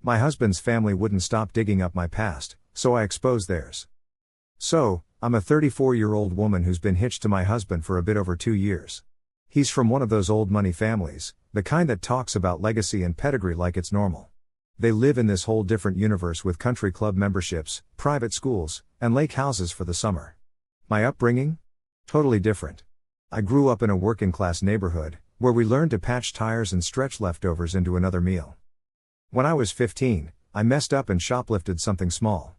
My husband's family wouldn't stop digging up my past, so I exposed theirs. So, I'm a 34-year-old woman who's been hitched to my husband for a bit over 2 years. He's from one of those old money families, the kind that talks about legacy and pedigree like it's normal. They live in this whole different universe with country club memberships, private schools, and lake houses for the summer. My upbringing? Totally different. I grew up in a working-class neighborhood, where we learned to patch tires and stretch leftovers into another meal. When I was 15, I messed up and shoplifted something small.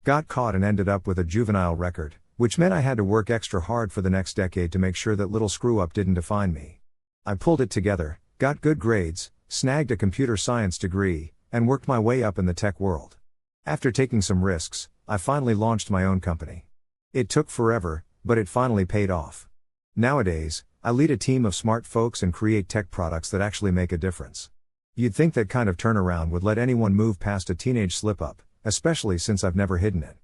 Got caught and ended up with a juvenile record, which meant I had to work extra hard for the next decade to make sure that little screw-up didn't define me. I pulled it together, got good grades, snagged a computer science degree, and worked my way up in the tech world. After taking some risks, I finally launched my own company. It took forever, but it finally paid off. Nowadays, I lead a team of smart folks and create tech products that actually make a difference. You'd think that kind of turnaround would let anyone move past a teenage slip-up, especially since I've never hidden it.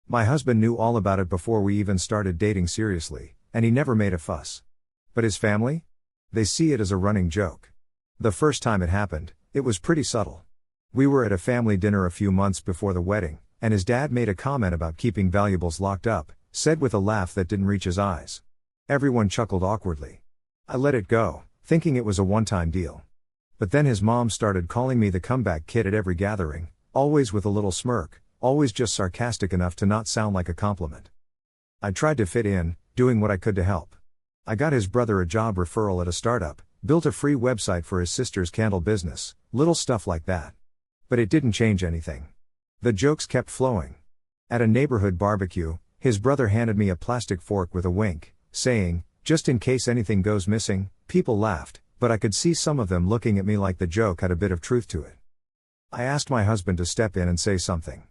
My husband knew all about it before we even started dating seriously, and he never made a fuss. But his family? They see it as a running joke. The first time it happened, it was pretty subtle. We were at a family dinner a few months before the wedding, and his dad made a comment about keeping valuables locked up, said with a laugh that didn't reach his eyes. Everyone chuckled awkwardly. I let it go, thinking it was a one-time deal. But then his mom started calling me the comeback kid at every gathering, always with a little smirk, always just sarcastic enough to not sound like a compliment. I tried to fit in, doing what I could to help. I got his brother a job referral at a startup, built a free website for his sister's candle business, little stuff like that. But it didn't change anything. The jokes kept flowing. At a neighborhood barbecue, his brother handed me a plastic fork with a wink, saying, "Just in case anything goes missing." People laughed, but I could see some of them looking at me like the joke had a bit of truth to it. I asked my husband to step in and say something.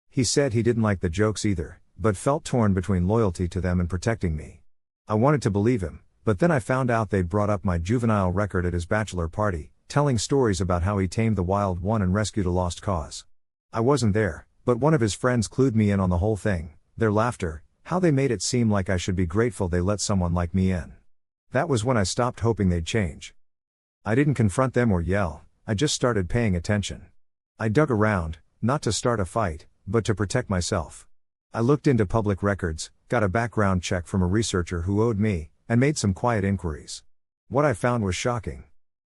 He said he didn't like the jokes either, but felt torn between loyalty to them and protecting me. I wanted to believe him, but then I found out they'd brought up my juvenile record at his bachelor party, telling stories about how he tamed the wild one and rescued a lost cause. I wasn't there, but one of his friends clued me in on the whole thing, their laughter, how they made it seem like I should be grateful they let someone like me in. That was when I stopped hoping they'd change. I didn't confront them or yell, I just started paying attention. I dug around, not to start a fight, but to protect myself. I looked into public records, got a background check from a researcher who owed me, and made some quiet inquiries. What I found was shocking.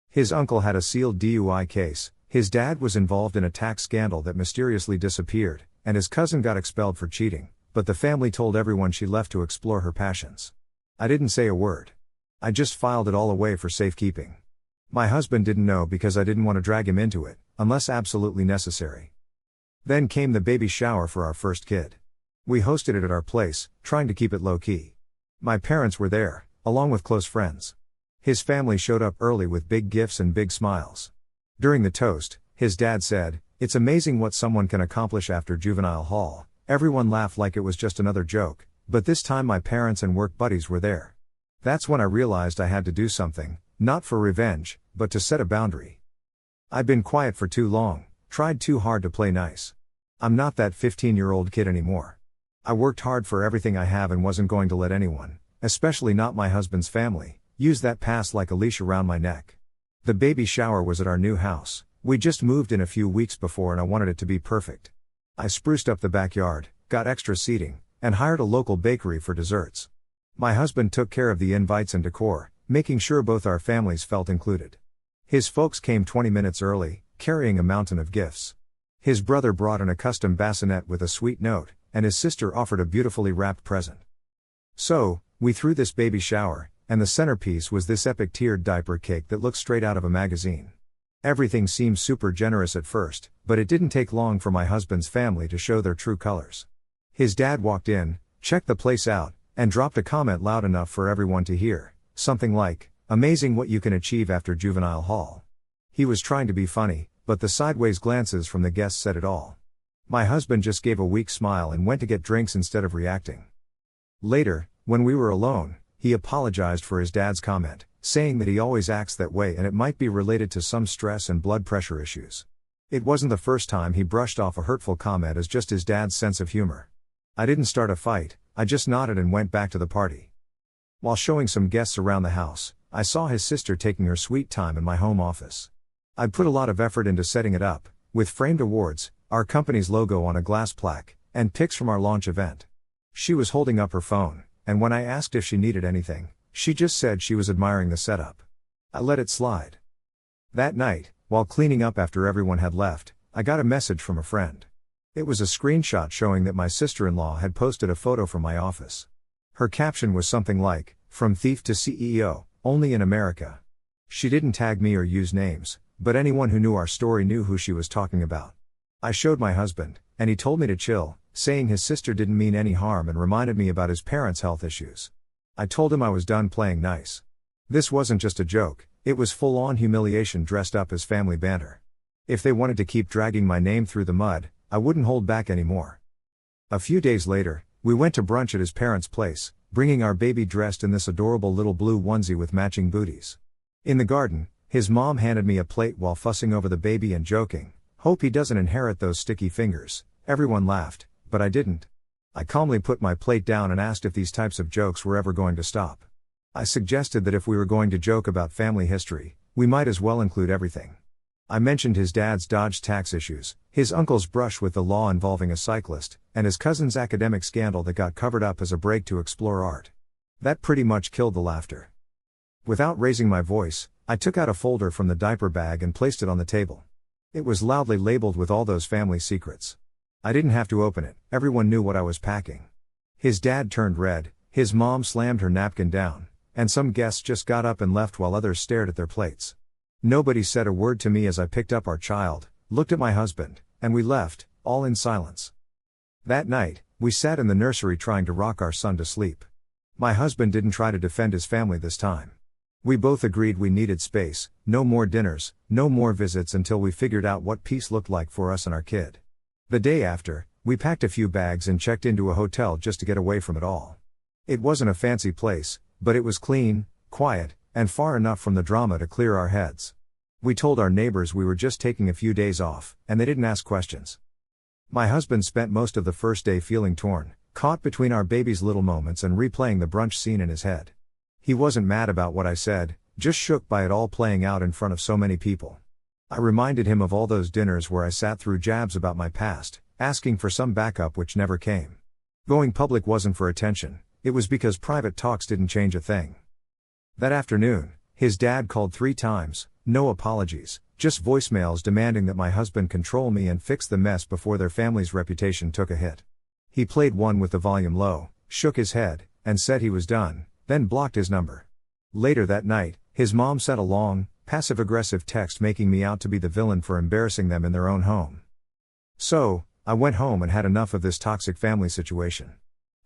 His uncle had a sealed DUI case, his dad was involved in a tax scandal that mysteriously disappeared, and his cousin got expelled for cheating, but the family told everyone she left to explore her passions. I didn't say a word. I just filed it all away for safekeeping. My husband didn't know because I didn't want to drag him into it, unless absolutely necessary. Then came the baby shower for our first kid. We hosted it at our place, trying to keep it low-key. My parents were there, along with close friends. His family showed up early with big gifts and big smiles. During the toast, his dad said, "It's amazing what someone can accomplish after juvenile hall." Everyone laughed like it was just another joke, but this time my parents and work buddies were there. That's when I realized I had to do something, not for revenge, but to set a boundary. I'd been quiet for too long, tried too hard to play nice. I'm not that 15-year-old kid anymore. I worked hard for everything I have and wasn't going to let anyone, especially not my husband's family, use that past like a leash around my neck. The baby shower was at our new house. We just moved in a few weeks before and I wanted it to be perfect. I spruced up the backyard, got extra seating, and hired a local bakery for desserts. My husband took care of the invites and decor, making sure both our families felt included. His folks came 20 minutes early, carrying a mountain of gifts. His brother brought in a custom bassinet with a sweet note, and his sister offered a beautifully wrapped present. So, we threw this baby shower, and the centerpiece was this epic tiered diaper cake that looked straight out of a magazine. Everything seemed super generous at first, but it didn't take long for my husband's family to show their true colors. His dad walked in, checked the place out, and dropped a comment loud enough for everyone to hear, something like, "Amazing what you can achieve after juvenile hall." He was trying to be funny, but the sideways glances from the guests said it all. My husband just gave a weak smile and went to get drinks instead of reacting. Later, when we were alone, he apologized for his dad's comment, saying that he always acts that way and it might be related to some stress and blood pressure issues. It wasn't the first time he brushed off a hurtful comment as just his dad's sense of humor. I didn't start a fight, I just nodded and went back to the party. While showing some guests around the house, I saw his sister taking her sweet time in my home office. I'd put a lot of effort into setting it up, with framed awards, our company's logo on a glass plaque, and pics from our launch event. She was holding up her phone, and when I asked if she needed anything, she just said she was admiring the setup. I let it slide. That night, while cleaning up after everyone had left, I got a message from a friend. It was a screenshot showing that my sister-in-law had posted a photo from my office. Her caption was something like, "From thief to CEO, only in America." She didn't tag me or use names, but anyone who knew our story knew who she was talking about. I showed my husband, and he told me to chill, saying his sister didn't mean any harm and reminded me about his parents' health issues. I told him I was done playing nice. This wasn't just a joke, it was full-on humiliation dressed up as family banter. If they wanted to keep dragging my name through the mud, I wouldn't hold back anymore. A few days later, we went to brunch at his parents' place, bringing our baby dressed in this adorable little blue onesie with matching booties. In the garden, his mom handed me a plate while fussing over the baby and joking, "Hope he doesn't inherit those sticky fingers." Everyone laughed, but I didn't. I calmly put my plate down and asked if these types of jokes were ever going to stop. I suggested that if we were going to joke about family history, we might as well include everything. I mentioned his dad's dodged tax issues, his uncle's brush with the law involving a cyclist, and his cousin's academic scandal that got covered up as a break to explore art. That pretty much killed the laughter. Without raising my voice, I took out a folder from the diaper bag and placed it on the table. It was loudly labeled with all those family secrets. I didn't have to open it, everyone knew what I was packing. His dad turned red, his mom slammed her napkin down, and some guests just got up and left while others stared at their plates. Nobody said a word to me as I picked up our child, looked at my husband, and we left, all in silence. That night, we sat in the nursery trying to rock our son to sleep. My husband didn't try to defend his family this time. We both agreed we needed space, no more dinners, no more visits until we figured out what peace looked like for us and our kid. The day after, we packed a few bags and checked into a hotel just to get away from it all. It wasn't a fancy place, but it was clean, quiet, and far enough from the drama to clear our heads. We told our neighbors we were just taking a few days off, and they didn't ask questions. My husband spent most of the first day feeling torn, caught between our baby's little moments and replaying the brunch scene in his head. He wasn't mad about what I said, just shook by it all playing out in front of so many people. I reminded him of all those dinners where I sat through jabs about my past, asking for some backup which never came. Going public wasn't for attention, it was because private talks didn't change a thing. That afternoon, his dad called 3 times, no apologies, just voicemails demanding that my husband control me and fix the mess before their family's reputation took a hit. He played one with the volume low, shook his head, and said he was done, then blocked his number. Later that night, his mom sent a long, passive-aggressive text making me out to be the villain for embarrassing them in their own home. So, I went home and had enough of this toxic family situation.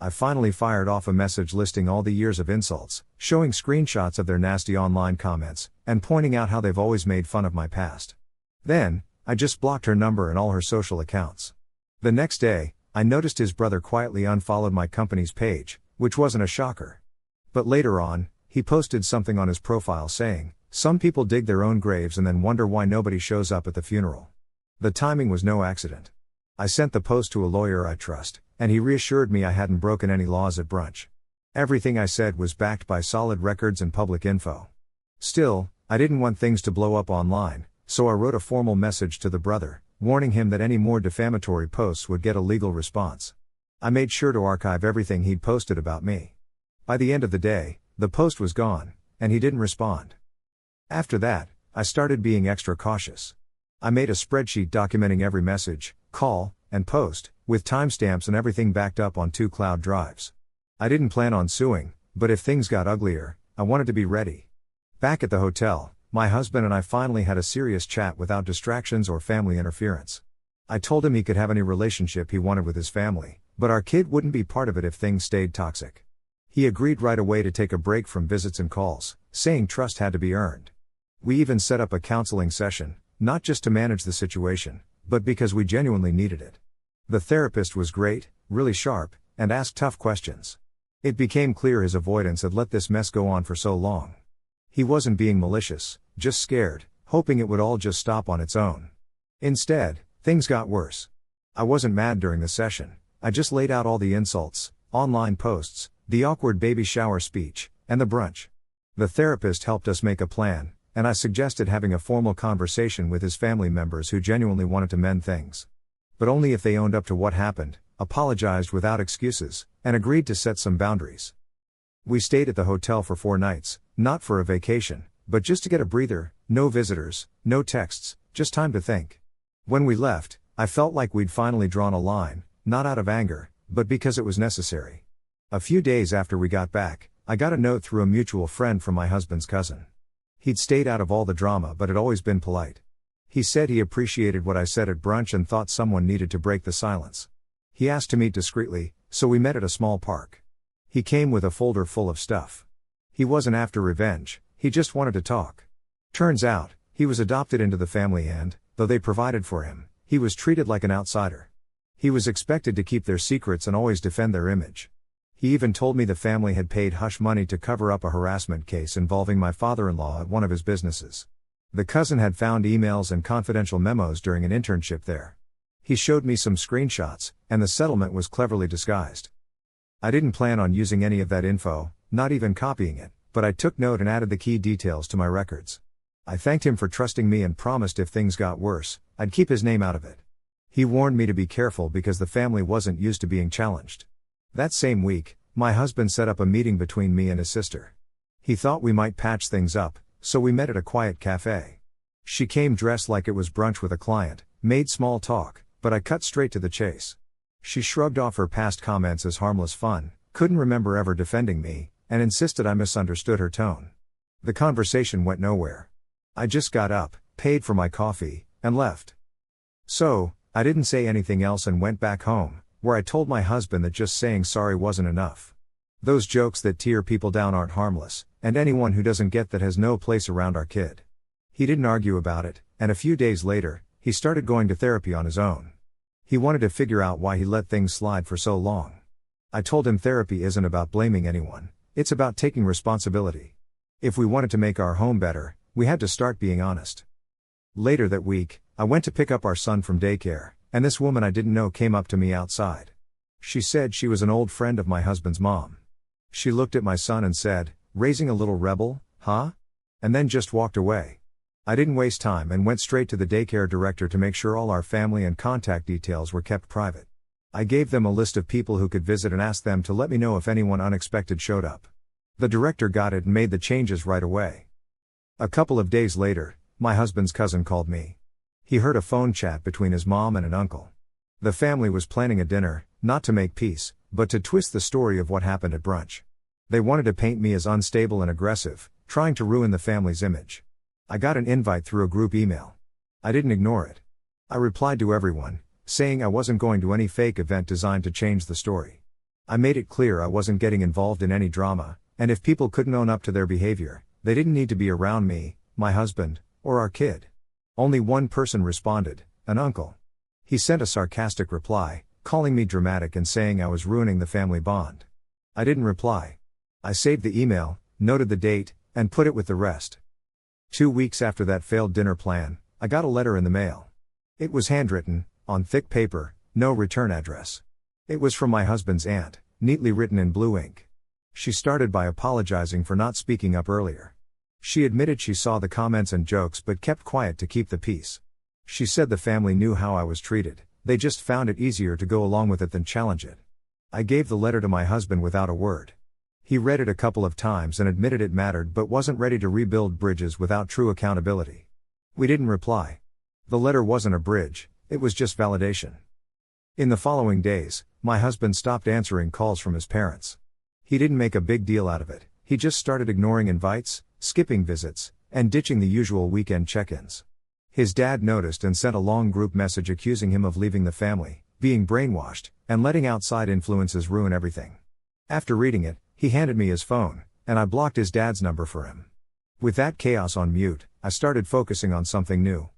I finally fired off a message listing all the years of insults, showing screenshots of their nasty online comments, and pointing out how they've always made fun of my past. Then, I just blocked her number and all her social accounts. The next day, I noticed his brother quietly unfollowed my company's page, which wasn't a shocker. But later on, he posted something on his profile saying, "Some people dig their own graves and then wonder why nobody shows up at the funeral." The timing was no accident. I sent the post to a lawyer I trust, and he reassured me I hadn't broken any laws at brunch. Everything I said was backed by solid records and public info. Still, I didn't want things to blow up online, so I wrote a formal message to the brother, warning him that any more defamatory posts would get a legal response. I made sure to archive everything he'd posted about me. By the end of the day, the post was gone, and he didn't respond. After that, I started being extra cautious. I made a spreadsheet documenting every message, call, and post, with timestamps and everything backed up on 2 cloud drives. I didn't plan on suing, but if things got uglier, I wanted to be ready. Back at the hotel, my husband and I finally had a serious chat without distractions or family interference. I told him he could have any relationship he wanted with his family, but our kid wouldn't be part of it if things stayed toxic. He agreed right away to take a break from visits and calls, saying trust had to be earned. We even set up a counseling session, not just to manage the situation, but because we genuinely needed it. The therapist was great, really sharp, and asked tough questions. It became clear his avoidance had let this mess go on for so long. He wasn't being malicious, just scared, hoping it would all just stop on its own. Instead, things got worse. I wasn't mad during the session, I just laid out all the insults, online posts, the awkward baby shower speech, and the brunch. The therapist helped us make a plan, and I suggested having a formal conversation with his family members who genuinely wanted to mend things. But only if they owned up to what happened, apologized without excuses, and agreed to set some boundaries. We stayed at the hotel for 4 nights, not for a vacation, but just to get a breather, no visitors, no texts, just time to think. When we left, I felt like we'd finally drawn a line, not out of anger, but because it was necessary. A few days after we got back, I got a note through a mutual friend from my husband's cousin. He'd stayed out of all the drama but had always been polite. He said he appreciated what I said at brunch and thought someone needed to break the silence. He asked to meet discreetly, so we met at a small park. He came with a folder full of stuff. He wasn't after revenge, he just wanted to talk. Turns out, he was adopted into the family and, though they provided for him, he was treated like an outsider. He was expected to keep their secrets and always defend their image. He even told me the family had paid hush money to cover up a harassment case involving my father-in-law at one of his businesses. The cousin had found emails and confidential memos during an internship there. He showed me some screenshots, and the settlement was cleverly disguised. I didn't plan on using any of that info, not even copying it, but I took note and added the key details to my records. I thanked him for trusting me and promised if things got worse, I'd keep his name out of it. He warned me to be careful because the family wasn't used to being challenged. That same week, my husband set up a meeting between me and his sister. He thought we might patch things up, so we met at a quiet cafe. She came dressed like it was brunch with a client, made small talk, but I cut straight to the chase. She shrugged off her past comments as harmless fun, couldn't remember ever defending me, and insisted I misunderstood her tone. The conversation went nowhere. I just got up, paid for my coffee, and left. So, I didn't say anything else and went back home, where I told my husband that just saying sorry wasn't enough. Those jokes that tear people down aren't harmless, and anyone who doesn't get that has no place around our kid. He didn't argue about it, and a few days later, he started going to therapy on his own. He wanted to figure out why he let things slide for so long. I told him therapy isn't about blaming anyone, it's about taking responsibility. If we wanted to make our home better, we had to start being honest. Later that week, I went to pick up our son from daycare, and this woman I didn't know came up to me outside. She said she was an old friend of my husband's mom. She looked at my son and said, "Raising a little rebel, huh?" And then just walked away. I didn't waste time and went straight to the daycare director to make sure all our family and contact details were kept private. I gave them a list of people who could visit and asked them to let me know if anyone unexpected showed up. The director got it and made the changes right away. A couple of days later, my husband's cousin called me. He heard a phone chat between his mom and an uncle. The family was planning a dinner, not to make peace, but to twist the story of what happened at brunch. They wanted to paint me as unstable and aggressive, trying to ruin the family's image. I got an invite through a group email. I didn't ignore it. I replied to everyone, saying I wasn't going to any fake event designed to change the story. I made it clear I wasn't getting involved in any drama, and if people couldn't own up to their behavior, they didn't need to be around me, my husband, or our kid. Only one person responded, an uncle. He sent a sarcastic reply, calling me dramatic and saying I was ruining the family bond. I didn't reply. I saved the email, noted the date, and put it with the rest. 2 weeks after that failed dinner plan, I got a letter in the mail. It was handwritten, on thick paper, no return address. It was from my husband's aunt, neatly written in blue ink. She started by apologizing for not speaking up earlier. She admitted she saw the comments and jokes but kept quiet to keep the peace. She said the family knew how I was treated, they just found it easier to go along with it than challenge it. I gave the letter to my husband without a word. He read it a couple of times and admitted it mattered but wasn't ready to rebuild bridges without true accountability. We didn't reply. The letter wasn't a bridge, it was just validation. In the following days, my husband stopped answering calls from his parents. He didn't make a big deal out of it, he just started ignoring invites, skipping visits, and ditching the usual weekend check-ins. His dad noticed and sent a long group message accusing him of leaving the family, being brainwashed, and letting outside influences ruin everything. After reading it, he handed me his phone, and I blocked his dad's number for him. With that chaos on mute, I started focusing on something new.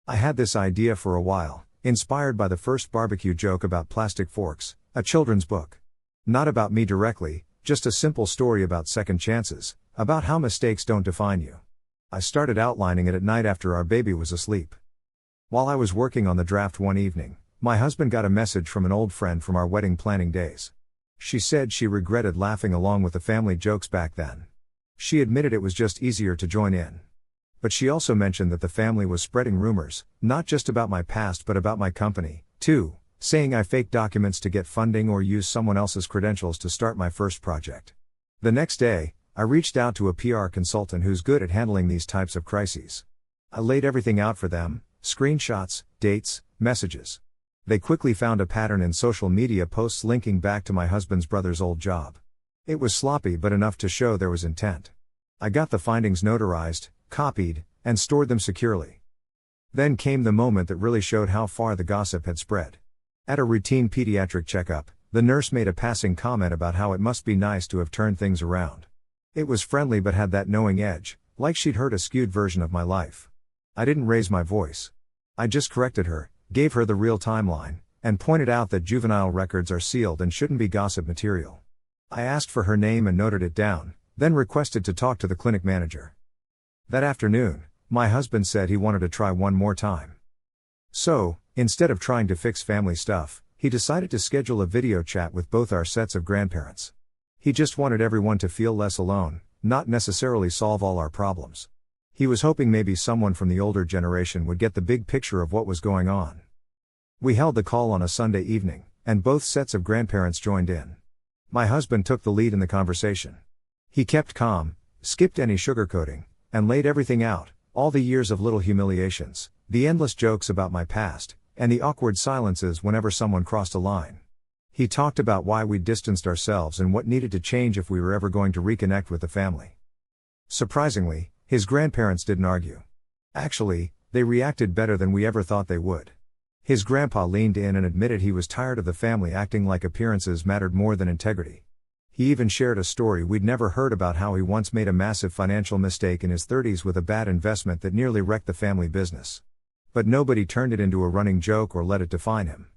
I had this idea for a while, inspired by the first barbecue joke about plastic forks, a children's book. Not about me directly, just a simple story about second chances, about how mistakes don't define you. I started outlining it at night after our baby was asleep. While I was working on the draft one evening, my husband got a message from an old friend from our wedding planning days. She said she regretted laughing along with the family jokes back then. She admitted it was just easier to join in. But she also mentioned that the family was spreading rumors, not just about my past but about my company, too, saying I faked documents to get funding or used someone else's credentials to start my first project. The next day, I reached out to a PR consultant who's good at handling these types of crises. I laid everything out for them, screenshots, dates, messages. They quickly found a pattern in social media posts linking back to my husband's brother's old job. It was sloppy but enough to show there was intent. I got the findings notarized, copied, and stored them securely. Then came the moment that really showed how far the gossip had spread. At a routine pediatric checkup, the nurse made a passing comment about how it must be nice to have turned things around. It was friendly but had that knowing edge, like she'd heard a skewed version of my life. I didn't raise my voice. I just corrected her, gave her the real timeline, and pointed out that juvenile records are sealed and shouldn't be gossip material. I asked for her name and noted it down, then requested to talk to the clinic manager. That afternoon, my husband said he wanted to try one more time. So, instead of trying to fix family stuff, he decided to schedule a video chat with both our sets of grandparents. He just wanted everyone to feel less alone, not necessarily solve all our problems. He was hoping maybe someone from the older generation would get the big picture of what was going on. We held the call on a Sunday evening, and both sets of grandparents joined in. My husband took the lead in the conversation. He kept calm, skipped any sugarcoating, and laid everything out, all the years of little humiliations, the endless jokes about my past, and the awkward silences whenever someone crossed a line. He talked about why we'd distanced ourselves and what needed to change if we were ever going to reconnect with the family. Surprisingly, his grandparents didn't argue. Actually, they reacted better than we ever thought they would. His grandpa leaned in and admitted he was tired of the family acting like appearances mattered more than integrity. He even shared a story we'd never heard about how he once made a massive financial mistake in his 30s with a bad investment that nearly wrecked the family business. But nobody turned it into a running joke or let it define him.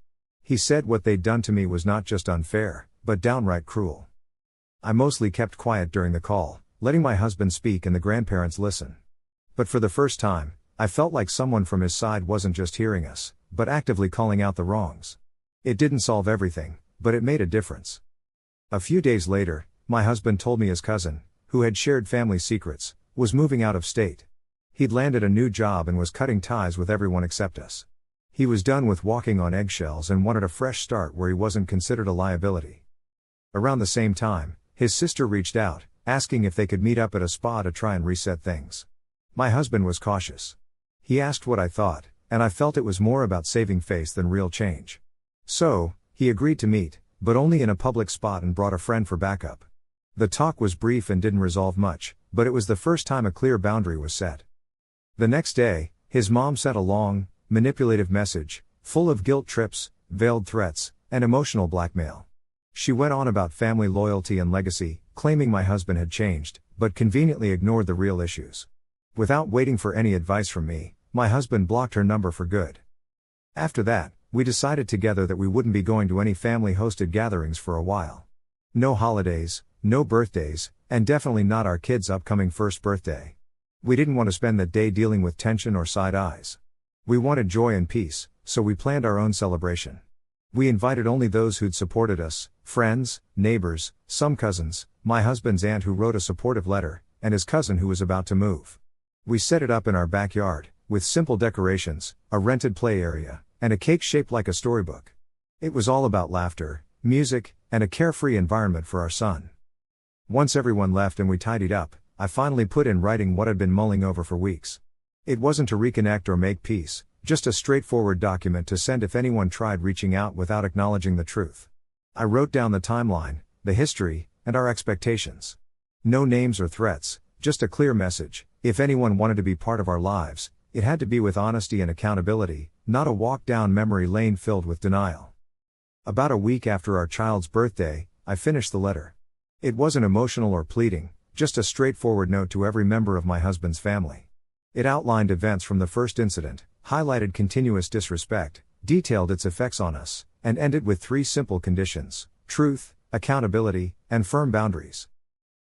He said what they'd done to me was not just unfair, but downright cruel. I mostly kept quiet during the call, letting my husband speak and the grandparents listen. But for the first time, I felt like someone from his side wasn't just hearing us, but actively calling out the wrongs. It didn't solve everything, but it made a difference. A few days later, my husband told me his cousin, who had shared family secrets, was moving out of state. He'd landed a new job and was cutting ties with everyone except us. He was done with walking on eggshells and wanted a fresh start where he wasn't considered a liability. Around the same time, his sister reached out, asking if they could meet up at a spa to try and reset things. My husband was cautious. He asked what I thought, and I felt it was more about saving face than real change. So, he agreed to meet, but only in a public spot, and brought a friend for backup. The talk was brief and didn't resolve much, but it was the first time a clear boundary was set. The next day, his mom sent a long, manipulative message, full of guilt trips, veiled threats, and emotional blackmail. She went on about family loyalty and legacy, claiming my husband had changed, but conveniently ignored the real issues. Without waiting for any advice from me, my husband blocked her number for good. After that, we decided together that we wouldn't be going to any family-hosted gatherings for a while. No holidays, no birthdays, and definitely not our kid's upcoming first birthday. We didn't want to spend that day dealing with tension or side eyes. We wanted joy and peace, so we planned our own celebration. We invited only those who'd supported us, friends, neighbors, some cousins, my husband's aunt who wrote a supportive letter, and his cousin who was about to move. We set it up in our backyard, with simple decorations, a rented play area, and a cake shaped like a storybook. It was all about laughter, music, and a carefree environment for our son. Once everyone left and we tidied up, I finally put in writing what I'd been mulling over for weeks. It wasn't to reconnect or make peace, just a straightforward document to send if anyone tried reaching out without acknowledging the truth. I wrote down the timeline, the history, and our expectations. No names or threats, just a clear message: if anyone wanted to be part of our lives, it had to be with honesty and accountability, not a walk down memory lane filled with denial. About a week after our child's birthday, I finished the letter. It wasn't emotional or pleading, just a straightforward note to every member of my husband's family. It outlined events from the first incident, highlighted continuous disrespect, detailed its effects on us, and ended with 3 simple conditions: truth, accountability, and firm boundaries.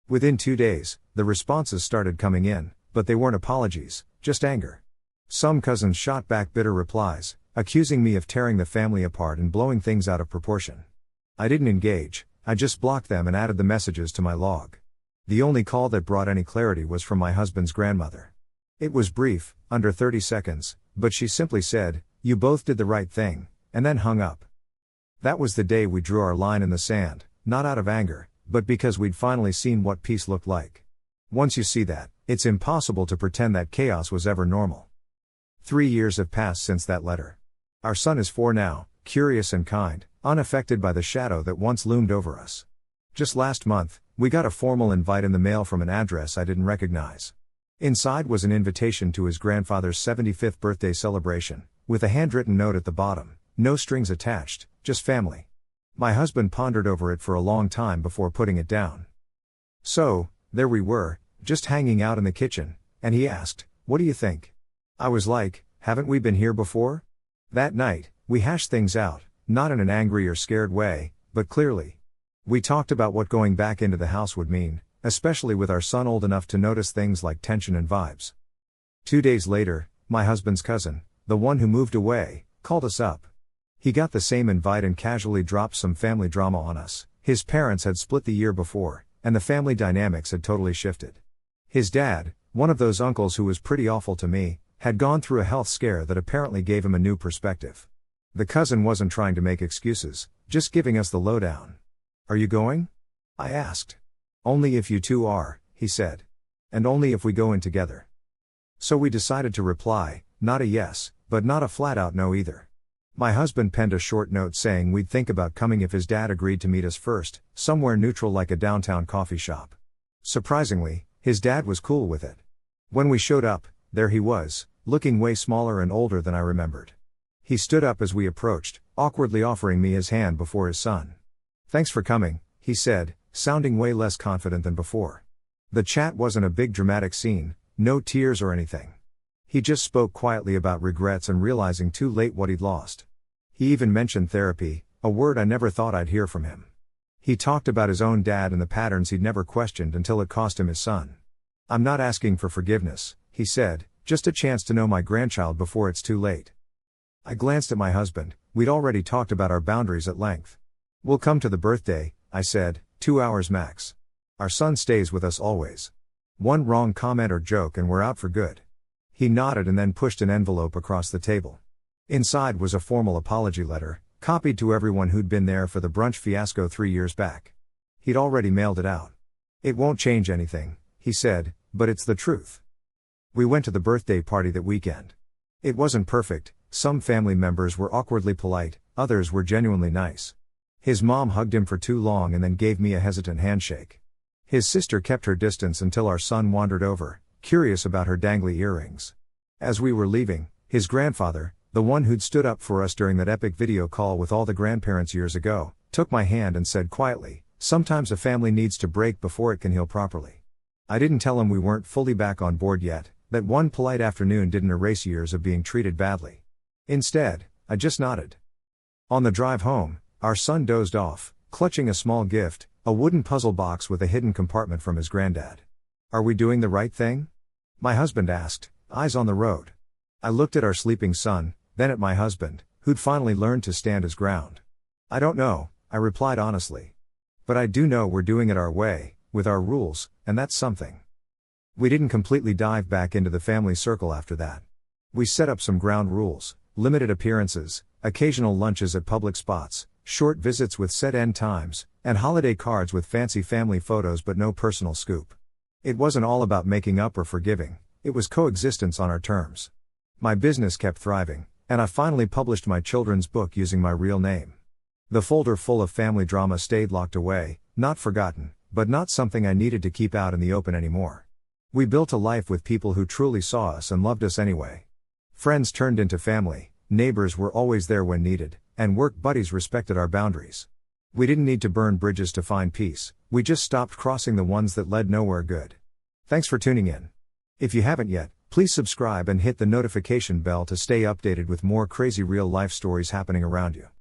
Within 2 days, the responses started coming in, but they weren't apologies, just anger. Some cousins shot back bitter replies, accusing me of tearing the family apart and blowing things out of proportion. I didn't engage, I just blocked them and added the messages to my log. The only call that brought any clarity was from my husband's grandmother. It was brief, under 30 seconds, but she simply said, "You both did the right thing," and then hung up. That was the day we drew our line in the sand, not out of anger, but because we'd finally seen what peace looked like. Once you see that, it's impossible to pretend that chaos was ever normal. 3 years have passed since that letter. Our son is 4 now, curious and kind, unaffected by the shadow that once loomed over us. Just last month, we got a formal invite in the mail from an address I didn't recognize. Inside was an invitation to his grandfather's 75th birthday celebration, with a handwritten note at the bottom, no strings attached, just family. My husband pondered over it for a long time before putting it down. So, there we were, just hanging out in the kitchen, and he asked, "What do you think?" I was like, "Haven't we been here before?" That night, we hashed things out, not in an angry or scared way, but clearly. We talked about what going back into the house would mean, especially with our son old enough to notice things like tension and vibes. 2 days later, my husband's cousin, the one who moved away, called us up. He got the same invite and casually dropped some family drama on us. His parents had split the year before, and the family dynamics had totally shifted. His dad, one of those uncles who was pretty awful to me, had gone through a health scare that apparently gave him a new perspective. The cousin wasn't trying to make excuses, just giving us the lowdown. "Are you going?" I asked. "Only if you two are," he said. "And only if we go in together." So we decided to reply, not a yes, but not a flat-out no either. My husband penned a short note saying we'd think about coming if his dad agreed to meet us first, somewhere neutral like a downtown coffee shop. Surprisingly, his dad was cool with it. When we showed up, there he was, looking way smaller and older than I remembered. He stood up as we approached, awkwardly offering me his hand before his son. "Thanks for coming," he said, sounding way less confident than before. The chat wasn't a big dramatic scene, no tears or anything. He just spoke quietly about regrets and realizing too late what he'd lost. He even mentioned therapy, a word I never thought I'd hear from him. He talked about his own dad and the patterns he'd never questioned until it cost him his son. "I'm not asking for forgiveness," he said, "just a chance to know my grandchild before it's too late." I glanced at my husband. We'd already talked about our boundaries at length. "We'll come to the birthday," I said, 2 hours max. "Our son stays with us always. One wrong comment or joke and we're out for good." He nodded and then pushed an envelope across the table. Inside was a formal apology letter, copied to everyone who'd been there for the brunch fiasco 3 years back. He'd already mailed it out. "It won't change anything," he said, "but it's the truth." We went to the birthday party that weekend. It wasn't perfect. Some family members were awkwardly polite, others were genuinely nice. His mom hugged him for too long and then gave me a hesitant handshake. His sister kept her distance until our son wandered over, curious about her dangly earrings. As we were leaving, his grandfather, the one who'd stood up for us during that epic video call with all the grandparents years ago, took my hand and said quietly, "Sometimes a family needs to break before it can heal properly." I didn't tell him we weren't fully back on board yet, that one polite afternoon didn't erase years of being treated badly. Instead, I just nodded. On the drive home, our son dozed off, clutching a small gift, a wooden puzzle box with a hidden compartment from his granddad. "Are we doing the right thing?" my husband asked, eyes on the road. I looked at our sleeping son, then at my husband, who'd finally learned to stand his ground. "I don't know," I replied honestly. "But I do know we're doing it our way, with our rules, and that's something." We didn't completely dive back into the family circle after that. We set up some ground rules: limited appearances, occasional lunches at public spots, short visits with set end times, and holiday cards with fancy family photos but no personal scoop. It wasn't all about making up or forgiving, it was coexistence on our terms. My business kept thriving, and I finally published my children's book using my real name. The folder full of family drama stayed locked away, not forgotten, but not something I needed to keep out in the open anymore. We built a life with people who truly saw us and loved us anyway. Friends turned into family, neighbors were always there when needed, and work buddies respected our boundaries. We didn't need to burn bridges to find peace, we just stopped crossing the ones that led nowhere good. Thanks for tuning in. If you haven't yet, please subscribe and hit the notification bell to stay updated with more crazy real-life stories happening around you.